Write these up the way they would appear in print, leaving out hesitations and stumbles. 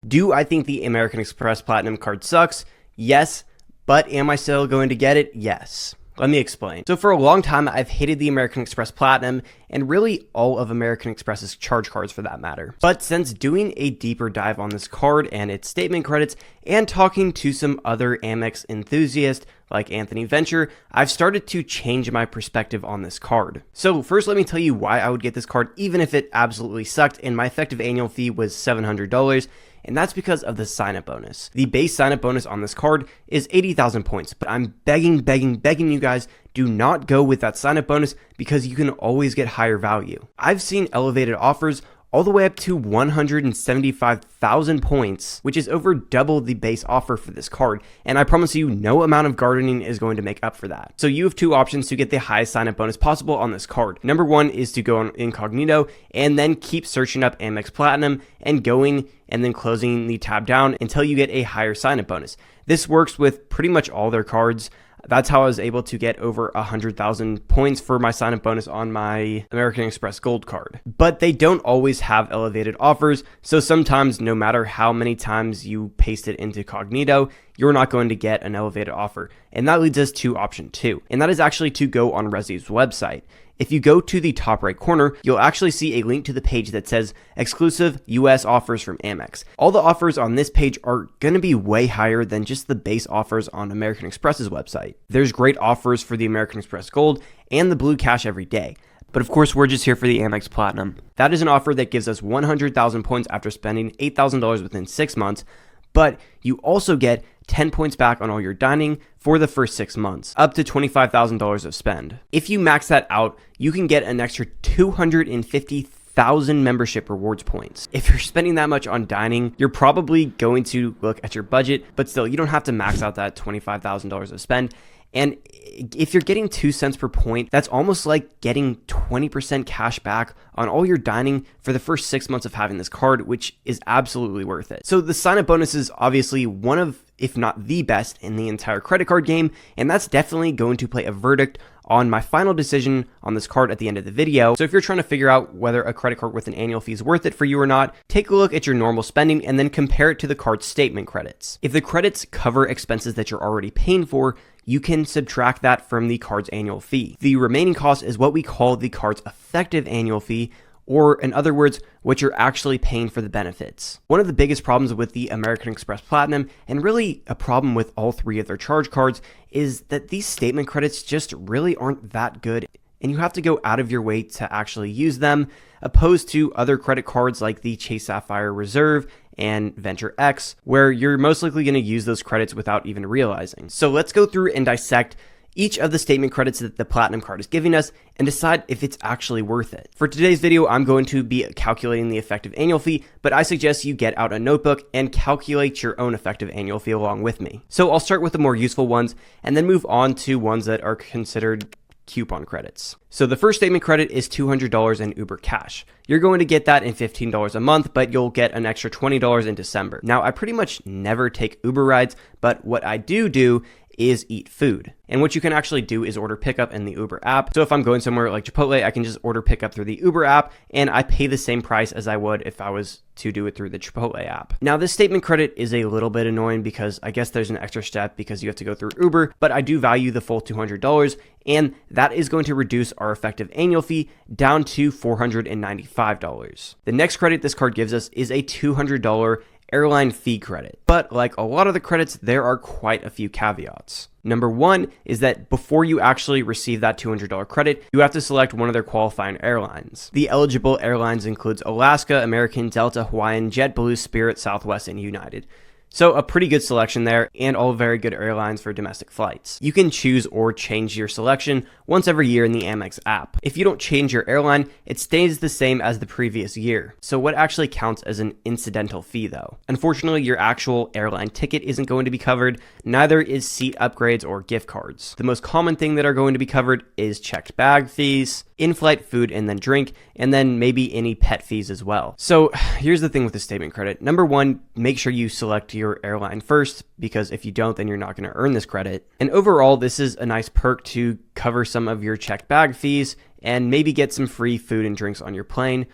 Do I think the American Express Platinum card sucks? Yes. But am I still going to get it? Yes. Let me explain. So for a long time, I've hated the American Express Platinum and really all of American Express's charge cards for that matter. But since doing a deeper dive on this card and its statement credits and talking to some other Amex enthusiasts like Anthony Venture, I've started to change my perspective on this card. So first, let me tell you why I would get this card even if it absolutely sucked and my effective annual fee was $700. And that's because of the sign-up bonus. The base sign-up bonus on this card is 80,000 points, but I'm begging you guys, do not go with that sign-up bonus because you can always get higher value. I've seen elevated offers all the way up to 175,000 points, which is over double the base offer for this card. And I promise you, no amount of gardening is going to make up for that. So you have two options to get the highest sign-up bonus possible on this card. Number one is to go on incognito and then keep searching up Amex Platinum and going and then closing the tab down until you get a higher sign-up bonus. This works with pretty much all their cards. That's how I was able to get over 100,000 points for my sign-up bonus on my American Express Gold card. But they don't always have elevated offers, so sometimes no matter how many times you paste it into Cognito, you're not going to get an elevated offer. And that leads us to option two, and that is actually to go on Resi's website. If you go to the top right corner, you'll actually see a link to the page that says exclusive US offers from Amex. All the offers on this page are going to be way higher than just the base offers on American Express's website. There's great offers for the American Express Gold and the Blue Cash every day. But of course, we're just here for the Amex Platinum. That is an offer that gives us 100,000 points after spending $8,000 within 6 months. But you also get 10 points back on all your dining for the first 6 months, up to $25,000 of spend. If you max that out, you can get an extra 250,000 membership rewards points. If you're spending that much on dining, you're probably going to look at your budget, but still, you don't have to max out that $25,000 of spend. And if you're getting 2 cents per point, that's almost like getting 20% cash back on all your dining for the first 6 months of having this card, which is absolutely worth it. So the sign-up bonus is obviously one of, if not the best in the entire credit card game, and that's definitely going to play a verdict on my final decision on this card at the end of the video. So if you're trying to figure out whether a credit card with an annual fee is worth it for you or not, take a look at your normal spending and then compare it to the card's statement credits. If the credits cover expenses that you're already paying for, you can subtract that from the card's annual fee. The remaining cost is what we call the card's effective annual fee, or in other words, what you're actually paying for the benefits. One of the biggest problems with the American Express Platinum, and really a problem with all three of their charge cards, is that these statement credits just really aren't that good, and you have to go out of your way to actually use them, opposed to other credit cards like the Chase Sapphire Reserve and Venture X, where you're most likely going to use those credits without even realizing. So let's go through and dissect each of the statement credits that the Platinum card is giving us and decide if it's actually worth it. For today's video, I'm going to be calculating the effective annual fee, but I suggest you get out a notebook and calculate your own effective annual fee along with me. So I'll start with the more useful ones and then move on to ones that are considered coupon credits. So the first statement credit is $200 in Uber Cash. You're going to get that in $15 a month, but you'll get an extra $20 in December. Now, I pretty much never take Uber rides, but what I do is eat food. And what you can actually do is order pickup in the Uber app. So if I'm going somewhere like Chipotle, I can just order pickup through the Uber app and I pay the same price as I would if I was to do it through the Chipotle app. Now this statement credit is a little bit annoying because I guess there's an extra step because you have to go through Uber, but I do value the full $200 and that is going to reduce our effective annual fee down to $495. The next credit this card gives us is a $200 airline fee credit. But like a lot of the credits, there are quite a few caveats. Number one is that before you actually receive that $200 credit, you have to select one of their qualifying airlines. The eligible airlines includes Alaska, American, Delta, Hawaiian, JetBlue, Spirit, Southwest, and United. So a pretty good selection there and all very good airlines for domestic flights. You can choose or change your selection once every year in the Amex app. If you don't change your airline, it stays the same as the previous year. So what actually counts as an incidental fee though? Unfortunately, your actual airline ticket isn't going to be covered, neither is seat upgrades or gift cards. The most common thing that are going to be covered is checked bag fees, in-flight food and then drink, and then maybe any pet fees as well. So here's the thing with the statement credit. Number one, make sure you select your airline first, because if you don't, then you're not going to earn this credit. And overall, this is a nice perk to cover some of your checked bag fees and maybe get some free food and drinks on your plane.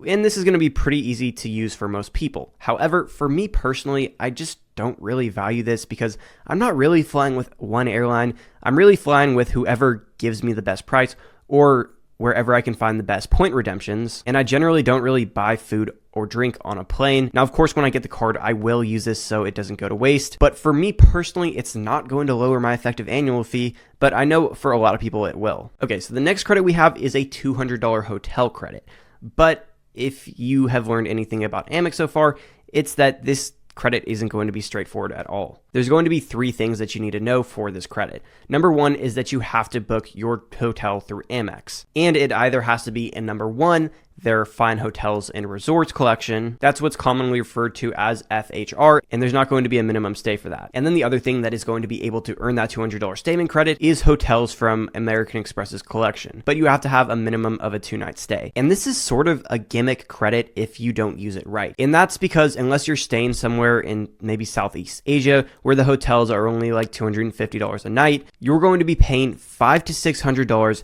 And this is going to be pretty easy to use for most people. However, for me personally, I just don't really value this because I'm not really flying with one airline. I'm really flying with whoever gives me the best price or wherever I can find the best point redemptions. And I generally don't really buy food or drink on a plane. Now, of course, when I get the card, I will use this so it doesn't go to waste. But for me personally, it's not going to lower my effective annual fee, but I know for a lot of people it will. Okay, so the next credit we have is a $200 hotel credit. But if you have learned anything about Amex so far, it's that this credit isn't going to be straightforward at all. There's going to be 3 things that you need to know for this credit. Number 1 is that you have to book your hotel through Amex. And it either has to be in number 1, their Fine Hotels and Resorts collection. That's what's commonly referred to as FHR, and there's not going to be a minimum stay for that. And then the other thing that is going to be able to earn that $200 statement credit is hotels from American Express's collection. But you have to have a minimum of a 2-night stay. And this is sort of a gimmick credit if you don't use it right. And that's because unless you're staying somewhere in maybe Southeast Asia where the hotels are only like $250 a night, you're going to be paying $500 to $600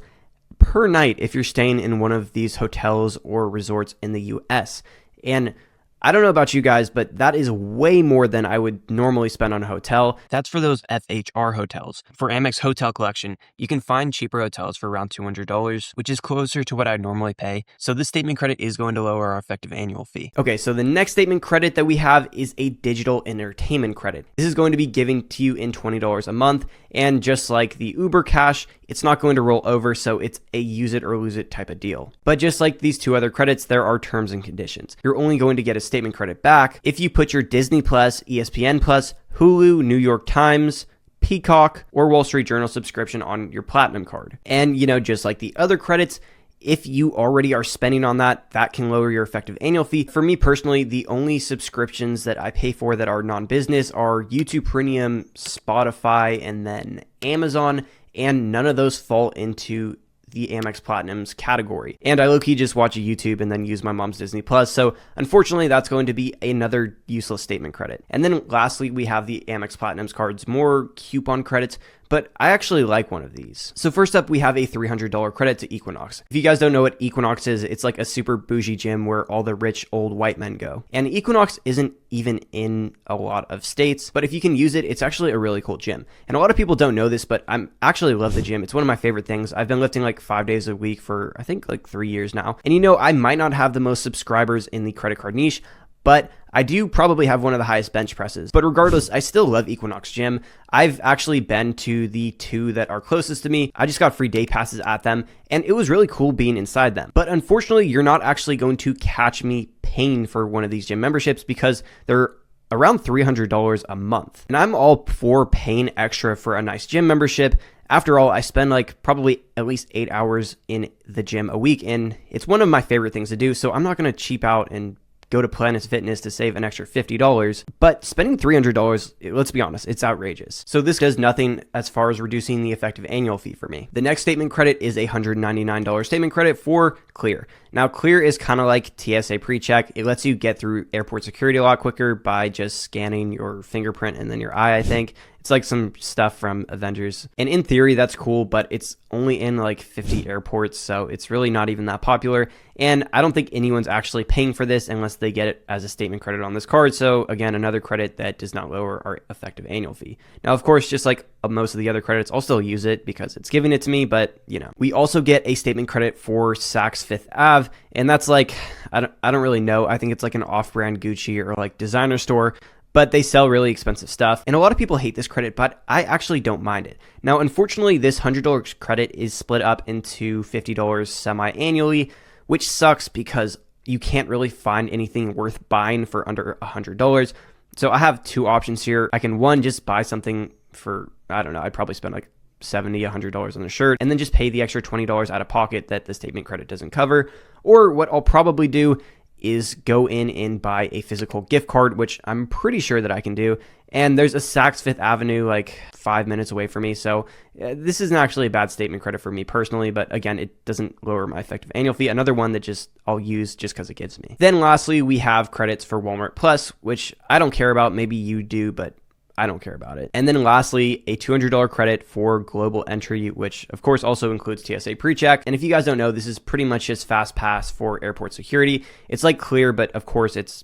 per night if you're staying in one of these hotels or resorts in the US. And I don't know about you guys, but that is way more than I would normally spend on a hotel. That's for those FHR hotels. For Amex Hotel Collection, you can find cheaper hotels for around $200, which is closer to what I normally pay. So this statement credit is going to lower our effective annual fee. Okay, so the next statement credit that we have is a digital entertainment credit. This is going to be given to you in $20 a month. And just like the Uber Cash, it's not going to roll over, so it's a use it or lose it type of deal. But just like these 2 other credits, there are terms and conditions. You're only going to get a statement credit back if you put your Disney Plus, ESPN Plus, Hulu, New York Times, Peacock, or Wall Street Journal subscription on your Platinum card. And, just like the other credits, if you already are spending on that, that can lower your effective annual fee. For me personally, the only subscriptions that I pay for that are non-business are YouTube Premium, Spotify, and then Amazon, and none of those fall into the Amex Platinum's category. And I low-key just watch a YouTube and then use my mom's Disney Plus. So unfortunately, that's going to be another useless statement credit. And then lastly, we have the Amex Platinum's cards, more coupon credits, but I actually like one of these. So first up, we have a $300 credit to Equinox. If you guys don't know what Equinox is, it's like a super bougie gym where all the rich old white men go. And Equinox isn't even in a lot of states, but if you can use it, it's actually a really cool gym. And a lot of people don't know this, but I actually love the gym. It's one of my favorite things. I've been lifting like 5 days a week for I think like 3 years now. And I might not have the most subscribers in the credit card niche, but I do probably have one of the highest bench presses. But regardless, I still love Equinox Gym. I've actually been to the 2 that are closest to me. I just got free day passes at them, and it was really cool being inside them. But unfortunately, you're not actually going to catch me paying for one of these gym memberships because they're around $300 a month. And I'm all for paying extra for a nice gym membership. After all, I spend like probably at least 8 hours in the gym a week, and it's one of my favorite things to do. So I'm not going to cheap out and go to Planet Fitness to save an extra $50, but spending $300, let's be honest, it's outrageous. So this does nothing as far as reducing the effective annual fee for me. The next statement credit is a $199 statement credit for Clear. Now, Clear is kind of like TSA PreCheck. It lets you get through airport security a lot quicker by just scanning your fingerprint and then your eye, I think. It's like some stuff from Avengers. And in theory, that's cool, but it's only in like 50 airports, so it's really not even that popular. And I don't think anyone's actually paying for this unless they get it as a statement credit on this card. So again, another credit that does not lower our effective annual fee. Now, of course, just like most of the other credits, I'll still use it because it's giving it to me, but We also get a statement credit for Saks Fifth Ave, and that's like, I don't really know. I think it's like an off-brand Gucci or like designer store, but they sell really expensive stuff. And a lot of people hate this credit, but I actually don't mind it. Now, unfortunately, this $100 credit is split up into $50 semi-annually, which sucks because you can't really find anything worth buying for under $100. So I have 2 options here. I can, one, just buy something for, I don't know, I'd probably spend like $70, $100 on a shirt, and then just pay the extra $20 out of pocket that the statement credit doesn't cover. Or what I'll probably do is go in and buy a physical gift card, which I'm pretty sure that I can do. And there's a Saks Fifth Avenue like 5 minutes away from me. So this isn't actually a bad statement credit for me personally, but again, it doesn't lower my effective annual fee. Another one that I'll use just because it gives me. Then lastly, we have credits for Walmart Plus, which I don't care about. Maybe you do, but I don't care about it. And then lastly, a $200 credit for Global Entry, which of course also includes TSA PreCheck. And if you guys don't know, this is pretty much just fast pass for airport security. It's like Clear, but of course it's,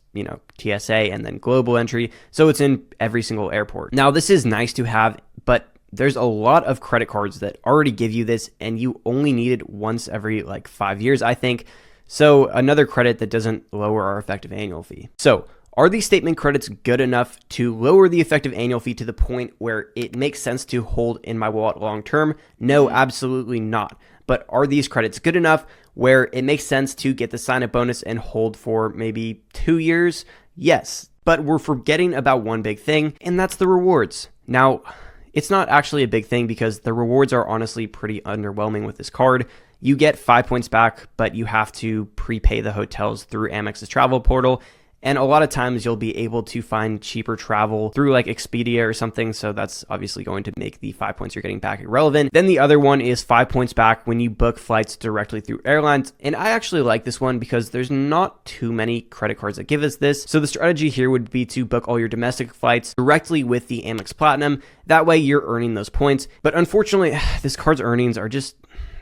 TSA and then Global Entry. So it's in every single airport. Now this is nice to have, but there's a lot of credit cards that already give you this, and you only need it once every 5 years, I think. So another credit that doesn't lower our effective annual fee. So are these statement credits good enough to lower the effective annual fee to the point where it makes sense to hold in my wallet long term? No, absolutely not. But are these credits good enough where it makes sense to get the sign-up bonus and hold for maybe 2 years? Yes, but we're forgetting about one big thing, and that's the rewards. Now, it's not actually a big thing because the rewards are honestly pretty underwhelming with this card. You get 5 points back, but you have to prepay the hotels through Amex's travel portal. And a lot of times you'll be able to find cheaper travel through Expedia or something. So that's obviously going to make the 5 points you're getting back irrelevant. Then the other one is 5 points back when you book flights directly through airlines. And I actually like this one because there's not too many credit cards that give us this. So the strategy here would be to book all your domestic flights directly with the Amex Platinum. That way you're earning those points. But unfortunately, this card's earnings are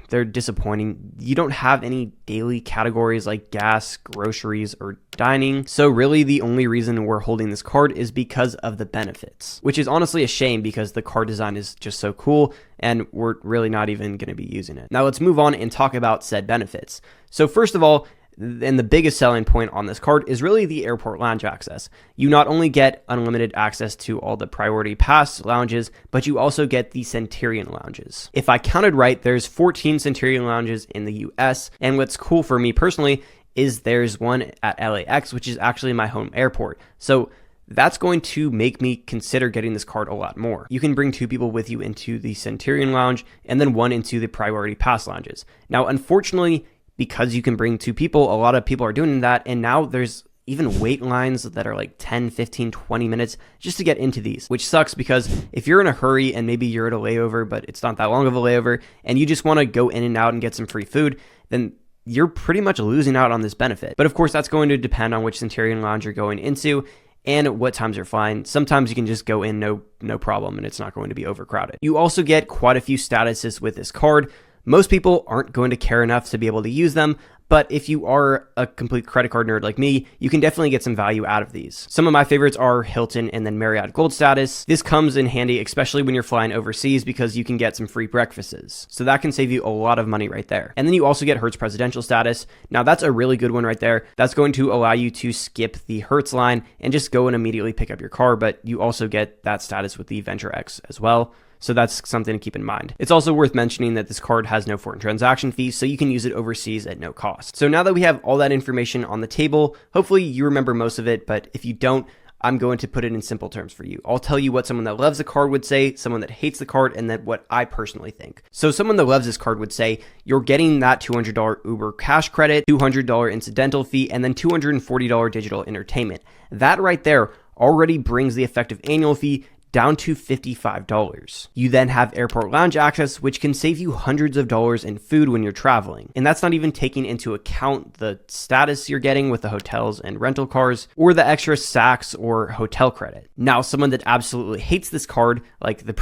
they're disappointing. You don't have any daily categories like gas, groceries, or dining. So really the only reason we're holding this card is because of the benefits, which is honestly a shame because the card design is just so cool and we're really not even going to be using it. Now let's move on and talk about said benefits. So first of all, and the biggest selling point on this card is really the airport lounge access. You not only get unlimited access to all the priority pass lounges, but you also get the Centurion Lounges. If I counted right, there's 14 Centurion Lounges in the US. And what's cool for me personally is there's one at LAX, which is actually my home airport. So that's going to make me consider getting this card a lot more. You can bring 2 people with you into the Centurion Lounge and then 1 into the priority pass lounges. Now, unfortunately, because you can bring 2 people, a lot of people are doing that. And now there's even wait lines that are 10, 15, 20 minutes just to get into these, which sucks because if you're in a hurry and maybe you're at a layover, but it's not that long of a layover and you just want to go in and out and get some free food, then you're pretty much losing out on this benefit. But of course, that's going to depend on which Centurion Lounge you're going into and what times you're flying. Sometimes you can just go in no problem and it's not going to be overcrowded. You also get quite a few statuses with this card. Most people aren't going to care enough to be able to use them, but if you are a complete credit card nerd like me, you can definitely get some value out of these. Some of my favorites are Hilton and then Marriott Gold status. This comes in handy, especially when you're flying overseas because you can get some free breakfasts. So that can save you a lot of money right there. And then you also get Hertz Presidential status. Now that's a really good one right there. That's going to allow you to skip the Hertz line and just go and immediately pick up your car, but you also get that status with the Venture X as well. So that's something to keep in mind. It's also worth mentioning that this card has no foreign transaction fees, so you can use it overseas at no cost. So now that we have all that information on the table, hopefully you remember most of it, but if you don't, I'm going to put it in simple terms for you. I'll tell you what someone that loves the card would say, someone that hates the card, and then what I personally think. So someone that loves this card would say, you're getting that $200 Uber cash credit, $200 incidental fee, and then $240 digital entertainment. That right there already brings the effective annual fee down to $55. You then have airport lounge access, which can save you hundreds of dollars in food when you're traveling. And that's not even taking into account the status you're getting with the hotels and rental cars, or the extra SACs or hotel credit. Now, someone that absolutely hates this card, like the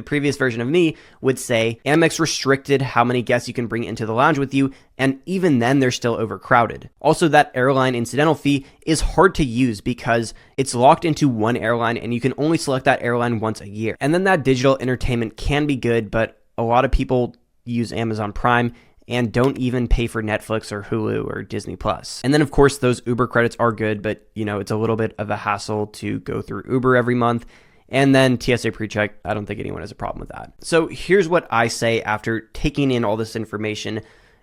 previous version of me, would say Amex restricted how many guests you can bring into the lounge with you, and even then they're still overcrowded. Also, that airline incidental fee is hard to use because it's locked into one airline and you can only select that airline once a year. And then that digital entertainment can be good, but a lot of people use Amazon Prime and don't even pay for Netflix or Hulu or Disney Plus. And then of course those Uber credits are good, but it's a little bit of a hassle to go through Uber every month. And then TSA PreCheck, I don't think anyone has a problem with that. So here's what I say after taking in all this information.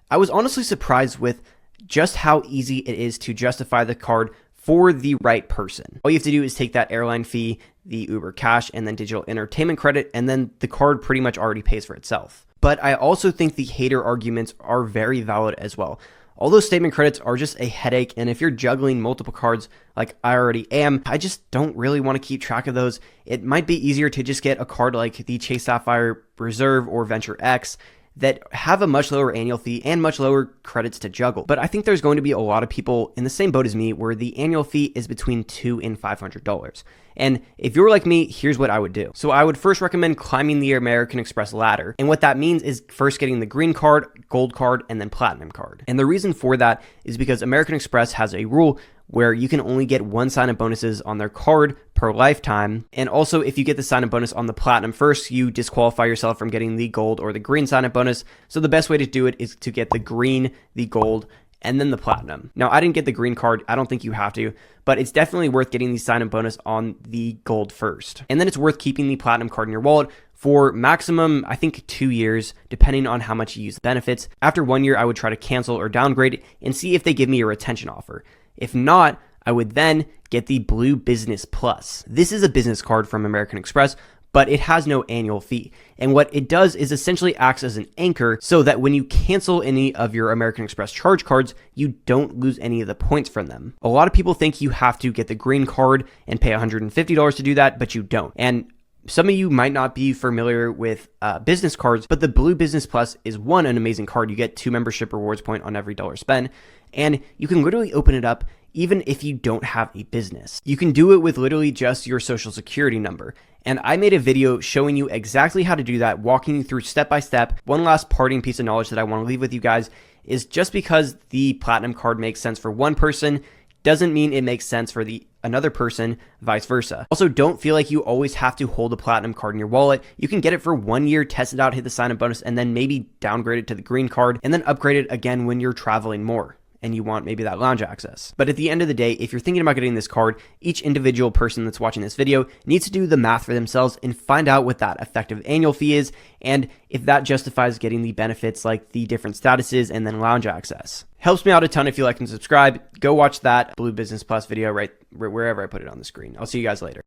I was honestly surprised with just how easy it is to justify the card for the right person. All you have to do is take that airline fee, the Uber cash, and then digital entertainment credit, and then the card pretty much already pays for itself. But I also think the hater arguments are very valid as well. All those statement credits are just a headache, and if you're juggling multiple cards like I already am, I just don't really want to keep track of those. It might be easier to just get a card like the Chase Sapphire Reserve or Venture X that have a much lower annual fee and much lower credits to juggle. But I think there's going to be a lot of people in the same boat as me where the annual fee is between $200 and $500. And if you're like me, here's what I would do. So I would first recommend climbing the American Express ladder. And what that means is first getting the green card, gold card, and then platinum card. And the reason for that is because American Express has a rule where you can only get one sign-up bonuses on their card per lifetime. And also, if you get the sign-up bonus on the platinum first, you disqualify yourself from getting the gold or the green sign-up bonus. So the best way to do it is to get the green, the gold, and then the platinum. Now, I didn't get the green card. I don't think you have to, but it's definitely worth getting the sign-up bonus on the gold first. And then it's worth keeping the platinum card in your wallet for maximum, I think, 2 years, depending on how much you use the benefits. After 1 year, I would try to cancel or downgrade it and see if they give me a retention offer. If not, I would then get the Blue Business Plus. This is a business card from American Express, but it has no annual fee. And what it does is essentially acts as an anchor so that when you cancel any of your American Express charge cards, you don't lose any of the points from them. A lot of people think you have to get the green card and pay $150 to do that, but you don't. And some of you might not be familiar with business cards, but the Blue Business Plus is an amazing card. You get 2 membership rewards point on every dollar spent, and you can literally open it up even if you don't have a business. You can do it with literally just your social security number. And I made a video showing you exactly how to do that, walking you through step by step. One last parting piece of knowledge that I want to leave with you guys is just because the platinum card makes sense for one person doesn't mean it makes sense for another person, vice versa. Also, don't feel like you always have to hold a platinum card in your wallet. You can get it for 1 year, test it out, hit the sign-up bonus, and then maybe downgrade it to the green card, and then upgrade it again when you're traveling more and you want maybe that lounge access. But at the end of the day, if you're thinking about getting this card, each individual person that's watching this video needs to do the math for themselves and find out what that effective annual fee is, and if that justifies getting the benefits like the different statuses and then lounge access. Helps me out a ton if you like and subscribe. Go watch that Blue Business Plus video right wherever I put it on the screen. I'll see you guys later.